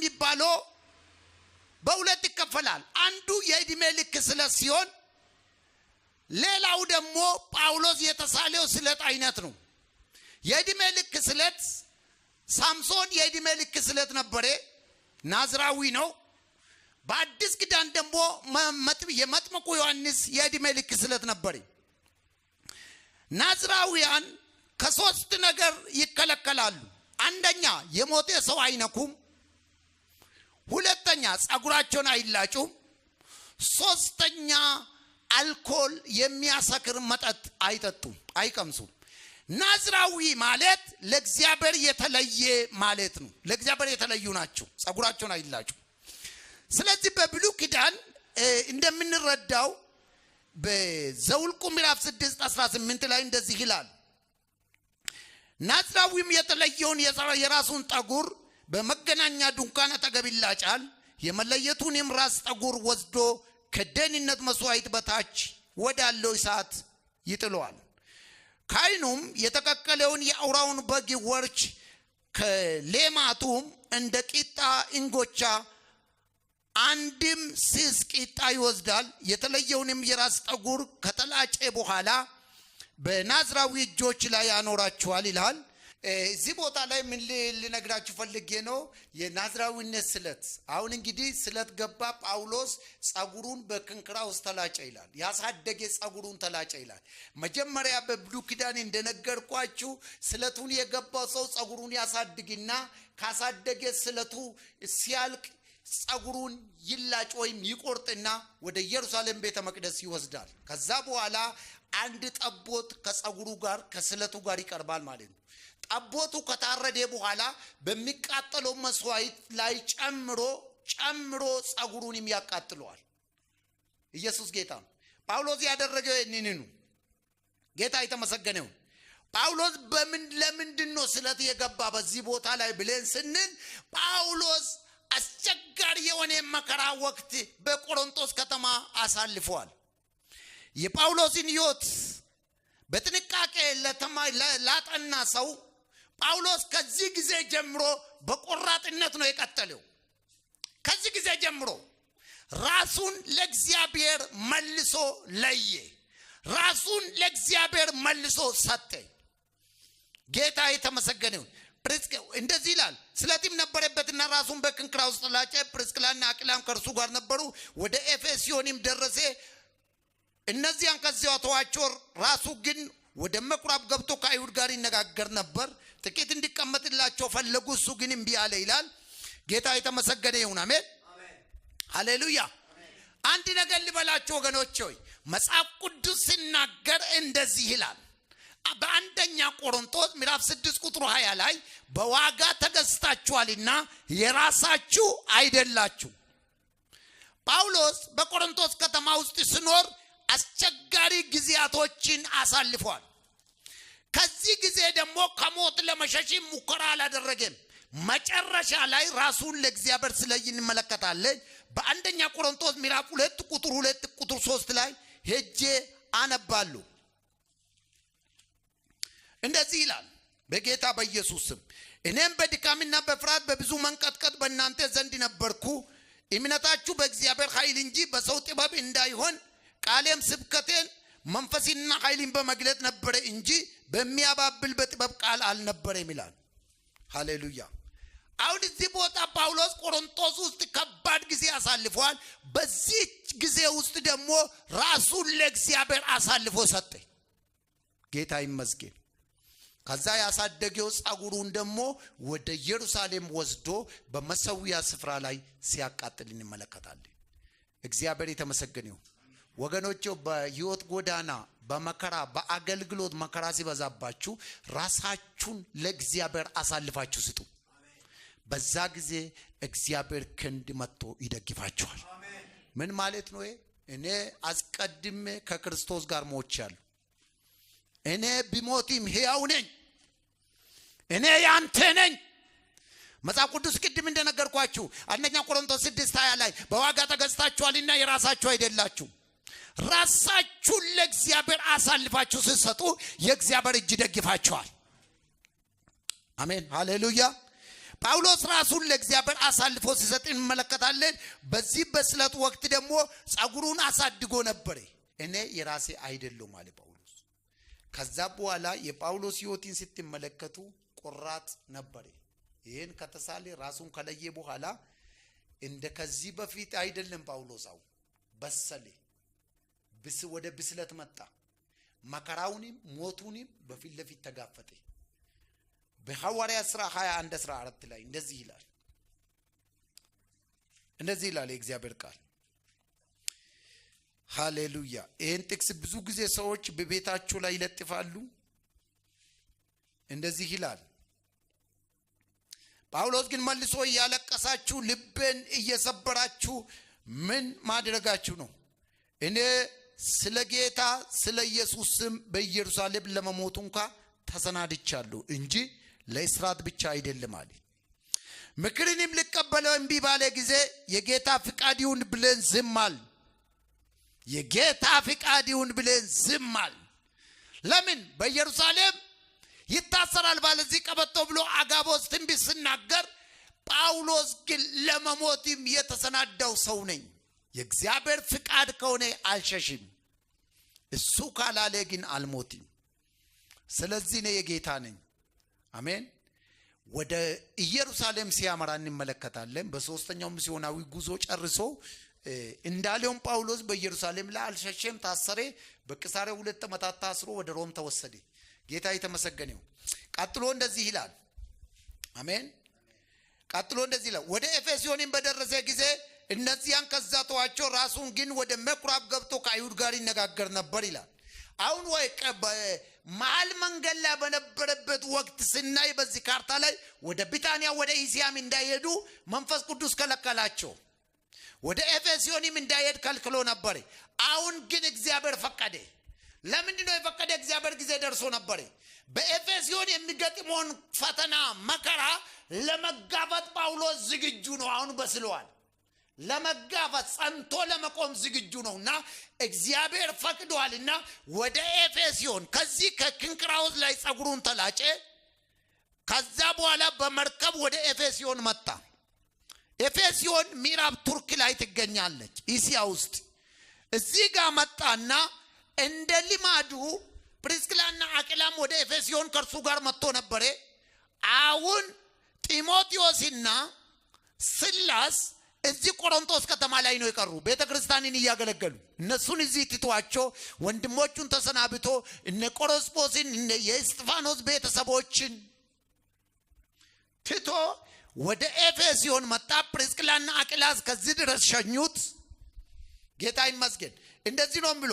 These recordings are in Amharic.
የሚባለው በሁለት ይከፈላል። አንዱ የዕድሜ ልክ ስለት ሲሆን ሌላው ደግሞ ጳውሎስ የተሳለው ስለት አይነት ነው። የዕድሜ ልክ ስለት ሳምሶን የዕድሜ ልክ ስለት ነበረ፣ ናዝራዊ ነው። በአዲስ ኪዳን ደግሞ የመጥምቁ ዮሐንስ የዕድሜ ልክ ስለት ነበር። ናዝራውያን ከሶስት ነገር ይከለከላሉ። አንደኛ የሞተ ሰው አይነኩም፣ ሁለተኛ ጸጉራቸውን አይላጩም፣ ሶስተኛ አልኮል የሚያሰክር መጠጥ አይጠጡም አይቀምሱም። ናዝራዊ ማለት ለእግዚአብሔር የተለየ ማለት ነው። ለእግዚአብሔር የተለዩ ናቸው፣ ጸጉራቸውን አይላጩም። ስለዚህ በብሉይ ኪዳን እንደምንረዳው በዘኍልቍ ምዕራፍ 6:18 ላይ እንደዚህ ይላል፣ ናዝራዊም የተለየውን የራሱን ጠጉር በመገናኛ ድንኳን አጠገብ ይላጫል፣ የመለየቱንም ራስ ጠጉር ወስዶ ከደህንነት መስዋዕት በታች ወዳለው እሳት ይጥለዋል። ካህኑም የተቀቀለውን የአውራውን በግ ወርች ከሌማቱም እንደ ቂጣ እንጎቻ አንድም ስስ ቂጣ ይወስዳል። የተለየውንም የራስ ጠጉር ከተላጨ በኋላ በናዝራዊ እጆች ላይ ያኖራቸዋል ይላል። እዚህ ቦታ ላይ ምን ልነግራችሁ ፈልጌ ነው? የናዝራዊነት ስለት። አሁን እንግዲህ ስለት ገባ። ጳውሎስ ጸጉሩን በክንክራ ውስጥ ተላጨ ይላል። ያሳደገ ጸጉሩን ተላጨ ይላል። መጀመሪያ በብሉይ ኪዳን እንደነገርኳችሁ ስለቱን የገባው ሰው ጸጉሩን ያሳድግና ካሳደገ ስለቱ ሲያልቅ ጸጉሩን ይላጭ ወይም ይቆርጥና ወደ ኢየሩሳሌም ቤተ መቅደስ ይወስዳል። ከዛ በኋላ አንድ ጠቦት ከጸጉሩ ጋር ከስለቱ ጋር ይቀርባል ማለት ነው። ጠቦቱ ከታረደ በኋላ በሚቃጠለው መስዋዕት ላይ ጨምሮ ጸጉሩን ያቃጥለዋል። ኢየሱስ ጌታ ነው። ጳውሎስ ያደረገው ይህንን ነው። ጌታ የተመሰገነው። ጳውሎስ ለምንድን ነው ስለት የገባ በዚህ ቦታ ላይ ብለን ስንል ጳውሎስ አስቸጋሪ የሆነ መከራ ወቅት በቆሮንቶስ ከተማ አሳልፈዋል። የጳውሎስን ሕይወት በጥንቃቄ ላጠና ሰው ጳውሎስ ከዚህ ጊዜ ጀምሮ በቆራጥነት ነው የቀጠለው። ከዚህ ጊዜ ጀምሮ ራሱን ለእግዚአብሔር መልሶ ለየ፣ ራሱን ለእግዚአብሔር መልሶ ሰጠ። ጌታ የተመሰገነው። እንደዚህ ይላል፣ ስለትም ነበረበትና ራሱን በክንክራ ውስጥ ላጨ። ፕርስቅላና አቂላም ከእርሱ ጋር ነበሩ። ወደ ኤፌሶንም ደረሰ። እነዚያን ከዚያው ተዋቸው። ራሱ ግን ወደ ምኩራብ ገብቶ ከአይሁድ ጋር ይነጋገር ነበር። ጥቂት እንዲቀመጥላቸው ፈለጉ፣ እሱ ግን እምቢ አለ ይላል። ጌታ የተመሰገነ ይሁን። አሜን ሃሌሉያ። አንድ ነገር ልበላችሁ ወገኖች ሆይ፣ መጽሐፍ ቅዱስ ሲናገር እንደዚህ ይላል። በአንደኛ ቆሮንቶስ ምዕራፍ 6:20 ላይ በዋጋ ተገዝታችኋልና የራሳችሁ አይደላችሁ። ጳውሎስ በቆሮንቶስ ከተማ ውስጥ ሲኖር አስቸጋሪ ጊዜያቶችን አሳልፏል። ከዚህ ጊዜ ደግሞ ከሞት ለመሸሽ ሙከራ አላደረገም። መጨረሻ ላይ ራሱን ለእግዚአብሔር ስለይ እንመለከታለን። በአንደኛ ቆሮንቶስ ምዕራፍ 2:2-3 ላይ ሄጄ አነባለሁ። እንደዚህ ይላል፣ በጌታ በኢየሱስ ስም እኔም በድካምና በፍርሃት በብዙ መንቀጥቀጥ በእናንተ ዘንድ ነበርኩ። እምነታችሁ በእግዚአብሔር ኃይል እንጂ በሰው ጥበብ እንዳይሆን ቃሌም ስብከቴን መንፈስና ኃይልን በመግለጥ ነበረ እንጂ በሚያባብል በጥበብ ቃል አልነበረም ይላል። ሃሌሉያ። አሁን እዚህ ቦታ ጳውሎስ ቆሮንቶስ ውስጥ ከባድ ጊዜ አሳልፏል። በዚህ ጊዜ ውስጥ ደግሞ ራሱን ለእግዚአብሔር አሳልፎ ሰጠ። ጌታ ይመስገን። ከዛ ያሳደገው ጸጉሩን ደግሞ ወደ ኢየሩሳሌም ወስዶ በመሰዊያ ስፍራ ላይ ሲያቃጥል እንመለከታለን። እግዚአብሔር የተመሰገነው። ወገኖቼ በሕይወት ጎዳና በመከራ በአገልግሎት መከራ ሲበዛባችሁ ራሳችሁን ለእግዚአብሔር አሳልፋችሁ ስጡ። በዛ ጊዜ እግዚአብሔር ክንድ መጥቶ ይደግፋችኋል። ምን ማለት ነው? እኔ አስቀድሜ ከክርስቶስ ጋር ሞቻለሁ። እኔ ቢሞትም ሕያው ነኝ። እኔ ያንተ ነኝ። መጽሐፍ ቅዱስ ቅድም እንደነገርኳችሁ አንደኛ ቆሮንቶስ 6:20 ላይ በዋጋ ተገዝታችኋልና የራሳችሁ አይደላችሁ። ራሳችሁን ለእግዚአብሔር አሳልፋችሁ ስትሰጡ የእግዚአብሔር እጅ ደግፋችኋል። አሜን ሃሌሉያ። ጳውሎስ ራሱን ለእግዚአብሔር አሳልፎ ሲሰጥ እንመለከታለን። በዚህ በስለት ወቅት ደግሞ ጸጉሩን አሳድጎ ነበር። እኔ የራሴ አይደለም አለ ጳውሎስ። ከዛ በኋላ የጳውሎስ ሕይወትን ስትመለከቱ ቆራጥ ነበር። ይሄን ከተሳለ ራሱን ከለየ በኋላ እንደ ከዚህ በፊት አይደለም ጳውሎስ በሰለ ወደ ብስለት መጣ። መከራውንም ሞቱንም በፊት ለፊት ተጋፈጠ። በሐዋርያት ሥራ 21:14 ላይ እንደዚህ ይላል የእግዚአብሔር ቃል። ሃሌሉያ። ይህን ጥቅስ ብዙ ጊዜ ሰዎች በቤታቸው ላይ ይለጥፋሉ። እንደዚህ ይላል። ጳውሎስ ግን መልሶ እያለቀሳችሁ ልቤን እየሰበራችሁ ምን ማድረጋችሁ ነው? እኔ ስለ ጌታ ስለ ኢየሱስ ስም በኢየሩሳሌም ለመሞት እንኳን ተሰናድቻለሁ እንጂ ለእስራት ብቻ አይደለም አለ። ምክርንም ልቀበለው እምቢ ባለ ጊዜ የጌታ ፍቃድ ይሁን ብለን ዝም አል። የጌታ ፍቃድ ይሁን ብለን ዝም አል። ለምን? በኢየሩሳሌም ይታሰራል ባለዚህ ቀበቶ ብሎ አጋቦስ ትንቢት ሲናገር፣ ጳውሎስ ግን ለመሞትም የተሰናዳው ሰው ነኝ፣ የእግዚአብሔር ፍቃድ ከሆነ አልሸሽም፣ እሱ ካላለ ግን አልሞትም፣ ስለዚህ ነው የጌታ ነኝ። አሜን። ወደ ኢየሩሳሌም ሲያመራ እንመለከታለን። በሶስተኛው ሚስዮናዊ ጉዞ ጨርሶ እንዳለውም ጳውሎስ በኢየሩሳሌም ላይ አልሸሸም፣ ታሰረ። በቂሳርያ 2 ዓመታት ታስሮ ወደ ሮም ተወሰደ። ጌታ የተመሰገነው። ቀጥሎ እንደዚህ ይላል። አሜን። ቀጥሎ እንደዚህ ይላል። ወደ ኤፌሶንም በደረሰ ጊዜ እነዚያን ከዛ ተዋቸው፣ ራሱን ግን ወደ ምኩራብ ገብቶ ከአይሁድ ጋር ይነጋገር ነበር ይላል። አሁን ወይ መሀል መንገድ ላይ በነበረበት ወቅት ስናይ በዚህ ካርታ ላይ ወደ ቢታንያ ወደ ኢሲያም እንዳይሄዱ መንፈስ ቅዱስ ከለከላቸው። ወደ ኤፌሶንም እንዳይሄድ ከልክሎ ነበር። አሁን ግን እግዚአብሔር ፈቀደ። ለምንድን ነው የፈቀደ? እግዚአብሔር ጊዜ ደርሶ ነበር። በኤፌሶን የሚገጥመውን ፈተና መከራ ለመጋፈጥ ጳውሎስ ዝግጁ ነው። አሁን በስለዋል። ለመጋፈጥ ጸንቶ ለመቆም ዝግጁ ነውና እግዚአብሔር ፈቅዷልና ወደ ኤፌሶን ከዚህ ከክንክራውስ ላይ ጸጉሩን ተላጨ። ከዛ በኋላ በመርከብ ወደ ኤፌሶን መጣ። ኤፌሶን ምዕራብ ቱርክ ላይ ትገኛለች፣ እስያ ውስጥ። እዚህ ጋር መጣና እንደ ልማዱ ፕሪስክላና አቂላም ወደ ኤፌሶን ከርሱ ጋር መጥቶ ነበር። አሁን ጢሞቴዎስና ሲላስ እዚህ ቆሮንቶስ ከተማ ላይ ነው የቀሩ፣ ቤተክርስቲያንን እያገለገሉ። እነሱን እዚህ ትቷቸው ወንድሞቹን ተሰናብቶ እነ ቆሮስጶስን እነ የእስጢፋኖስ ቤተሰቦችን ትቶ ወደ ኤፌሶን መጣ። ፕሪስክላና አቂላስ ከዚህ ድረስ ሸኙት። ጌታ ይመስገን። እንደዚህ ነው ብሎ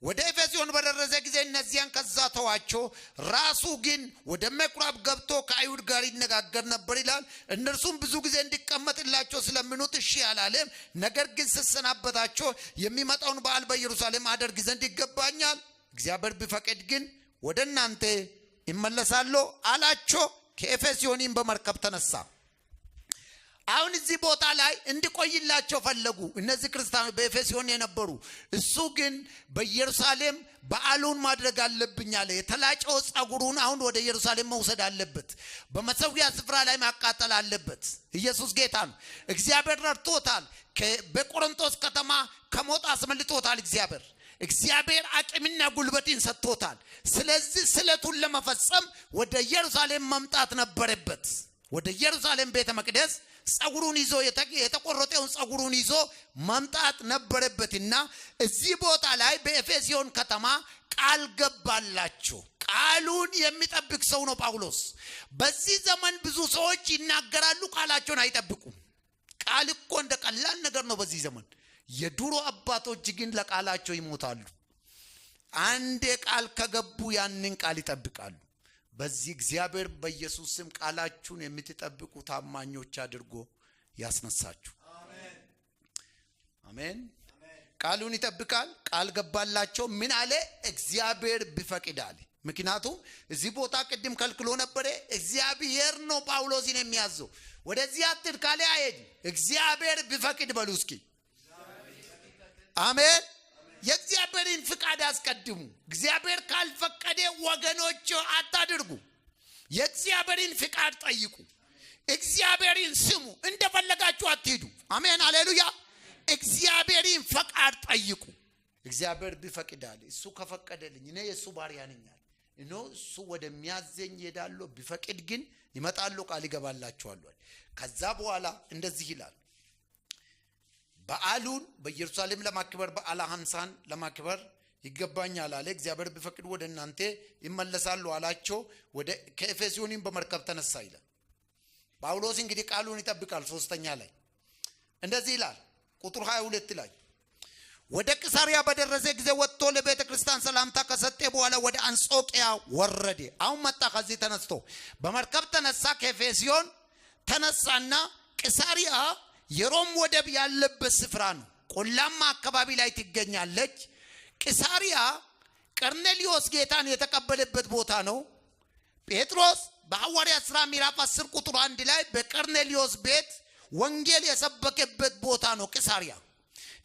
ወደ ኤፌሶን በደረሰ ጊዜ እነዚያን ከዛ ተዋቸው፣ ራሱ ግን ወደ ምኩራብ ገብቶ ከአይሁድ ጋር ይነጋገር ነበር ይላል። እነርሱም ብዙ ጊዜ እንዲቀመጥላቸው ስለምኑት እሺ አላለም። ነገር ግን ሲሰናበታቸው የሚመጣውን በዓል በኢየሩሳሌም አደርግ ዘንድ ይገባኛል፣ እግዚአብሔር ቢፈቅድ ግን ወደ እናንተ ይመለሳለሁ አላቸው። ከኤፌሶንም በመርከብ ተነሳ። አሁን እዚህ ቦታ ላይ እንዲቆይላቸው ፈለጉ እነዚህ ክርስቲያኖች በኤፌሶን የነበሩ። እሱ ግን በኢየሩሳሌም በዓሉን ማድረግ አለብኝ አለ። የተላጨው ጸጉሩን አሁን ወደ ኢየሩሳሌም መውሰድ አለበት። በመሰዊያ ስፍራ ላይ ማቃጠል አለበት። ኢየሱስ ጌታ ነው። እግዚአብሔር ረድቶታል። በቆሮንቶስ ከተማ ከሞት አስመልጦታል። እግዚአብሔር አቅምና ጉልበትን ሰጥቶታል። ስለዚህ ስለቱን ለመፈጸም ወደ ኢየሩሳሌም መምጣት ነበረበት። ወደ ኢየሩሳሌም ቤተ መቅደስ ጸጉሩን ይዞ የተቆረጠውን ጸጉሩን ይዞ መምጣት ነበረበትና እዚህ ቦታ ላይ በኤፌሶን ከተማ ቃል ገባላቸው። ቃሉን የሚጠብቅ ሰው ነው ጳውሎስ። በዚህ ዘመን ብዙ ሰዎች ይናገራሉ፣ ቃላቸውን አይጠብቁም። ቃል እኮ እንደ ቀላል ነገር ነው በዚህ ዘመን። የድሮ አባቶች ግን ለቃላቸው ይሞታሉ። አንዴ ቃል ከገቡ ያንን ቃል ይጠብቃሉ። በዚህ እግዚአብሔር በኢየሱስ ስም ቃላችሁን የምትጠብቁ ታማኞች አድርጎ ያስነሳችሁ። አሜን። ቃሉን ይጠብቃል። ቃል ገባላቸው። ምን አለ? እግዚአብሔር ቢፈቅድ አለ። ምክንያቱም እዚህ ቦታ ቅድም ከልክሎ ነበር። እግዚአብሔር ነው ጳውሎስን የሚያዘው። ወደዚህ አትድ ካለ አይሄድ። እግዚአብሔር ቢፈቅድ በሉ እስኪ አሜን። የእግዚአብሔርን ፍቃድ አስቀድሙ። እግዚአብሔር ካልፈቀደ ወገኖች አታድርጉ። የእግዚአብሔርን ፍቃድ ጠይቁ። እግዚአብሔርን ስሙ፣ እንደፈለጋችሁ አትሄዱ። አሜን ሃሌሉያ። እግዚአብሔርን ፈቃድ ጠይቁ። እግዚአብሔር ቢፈቅዳል እሱ ከፈቀደልኝ እኔ የሱ ባሪያ ነኝ እሱ ወደሚያዘኝ ሄዳለሁ። ቢፈቅድ ግን ይመጣሉ፣ ቃል ይገባላችኋል። ከዛ በኋላ እንደዚህ ይላል በዓሉን በኢየሩሳሌም ለማክበር በዓለ ሐምሳን ለማክበር ይገባኛል አለ። እግዚአብሔር ቢፈቅድ ወደ እናንተ ይመለሳሉ አላቸው። ወደ ከኤፌሶንም በመርከብ ተነሳ ይላል። ጳውሎስ እንግዲህ ቃሉን ይጠብቃል። ሶስተኛ ላይ እንደዚህ ይላል ቁጥር 22 ላይ ወደ ቂሳርያ በደረሰ ጊዜ ወጥቶ ለቤተ ክርስቲያን ሰላምታ ከሰጠ በኋላ ወደ አንጾኪያ ወረደ። አሁን መጣ። ከዚህ ተነስቶ በመርከብ ተነሳ። ከኤፌሶን ተነሳና ቂሳርያ የሮም ወደብ ያለበት ስፍራ ነው። ቆላማ አካባቢ ላይ ትገኛለች። ቂሳርያ ቀርኔሊዮስ ጌታን የተቀበለበት ቦታ ነው። ጴጥሮስ በሐዋርያት ሥራ ምዕራፍ 10 ቁጥር 1 ላይ በቀርኔሊዮስ ቤት ወንጌል የሰበከበት ቦታ ነው ቂሳርያ።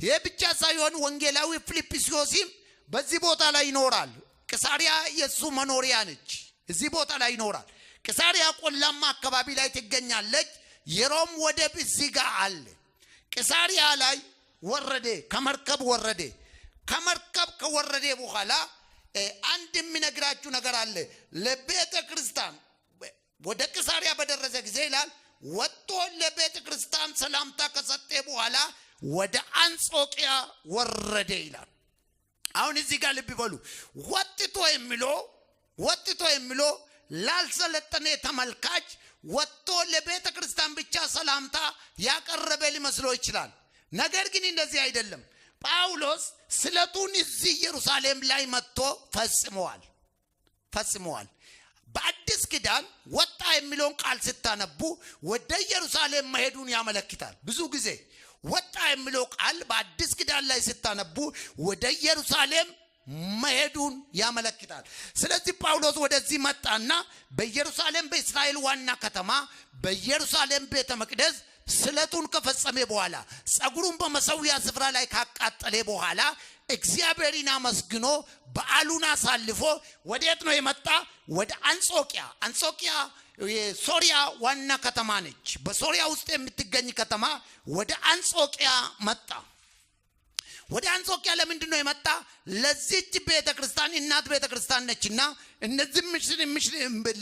ይህ ብቻ ሳይሆን ወንጌላዊ ፊልጵስዩስም በዚህ ቦታ ላይ ይኖራል። ቂሳርያ የሱ መኖሪያ ነች። እዚህ ቦታ ላይ ይኖራል። ቂሳርያ ቆላማ አካባቢ ላይ ትገኛለች። የሮም ወደብ እዚህ ጋር አለ። ቂሳርያ ላይ ወረደ፣ ከመርከብ ወረደ። ከመርከብ ከወረደ በኋላ አንድ የሚነግራችሁ ነገር አለ። ለቤተ ክርስቲያን ወደ ቂሳርያ በደረሰ ጊዜ ይላል ወጥቶ ለቤተ ክርስቲያን ሰላምታ ከሰጠ በኋላ ወደ አንጾኪያ ወረደ ይላል። አሁን እዚህ ጋር ልብ ይበሉ። ወጥቶ የሚለው ላልሰለጠነ ተመልካች ወጥቶ ለቤተ ክርስቲያን ብቻ ሰላምታ ያቀረበ ሊመስለው ይችላል። ነገር ግን እንደዚህ አይደለም። ጳውሎስ ስለቱን እዚህ ኢየሩሳሌም ላይ መጥቶ ፈጽመዋል። በአዲስ ኪዳን ወጣ የሚለውን ቃል ስታነቡ ወደ ኢየሩሳሌም መሄዱን ያመለክታል። ብዙ ጊዜ ወጣ የሚለው ቃል በአዲስ ኪዳን ላይ ስታነቡ ወደ ኢየሩሳሌም መሄዱን ያመለክታል። ስለዚህ ጳውሎስ ወደዚህ መጣና በኢየሩሳሌም በእስራኤል ዋና ከተማ በኢየሩሳሌም ቤተ መቅደስ ስለቱን ከፈጸመ በኋላ ጸጉሩን በመሰዊያ ስፍራ ላይ ካቃጠለ በኋላ እግዚአብሔርን አመስግኖ በዓሉን አሳልፎ ወዴት ነው የመጣ? ወደ አንጾኪያ የሶሪያ ዋና ከተማ ነች። በሶሪያ ውስጥ የምትገኝ ከተማ ወደ አንጾኪያ መጣ። ወደ አንጾኪያ ለምንድን ነው የመጣ? ለዚች ቤተ ክርስቲያን እናት ቤተ ክርስቲያን ነችና እነዚህ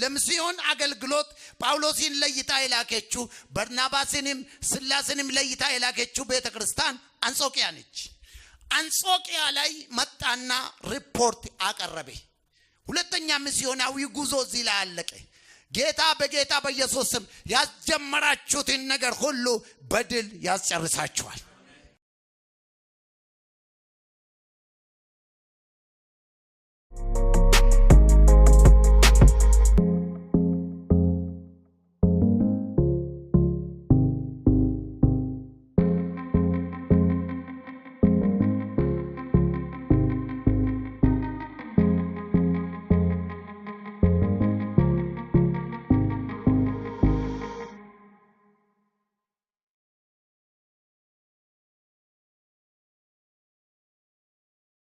ለሚስዮን አገልግሎት ጳውሎስን ለይታ የላከችው በርናባስንም ስላስንም ለይታ የላከችው ቤተ ክርስቲያን አንጾኪያ ነች። አንጾኪያ ላይ መጣና ሪፖርት አቀረበ። ሁለተኛ ሚስዮናዊ ጉዞ እዚህ ላይ አለቀ። ጌታ በኢየሱስ ስም ያስጀመራችሁትን ነገር ሁሉ በድል ያስጨርሳችኋል።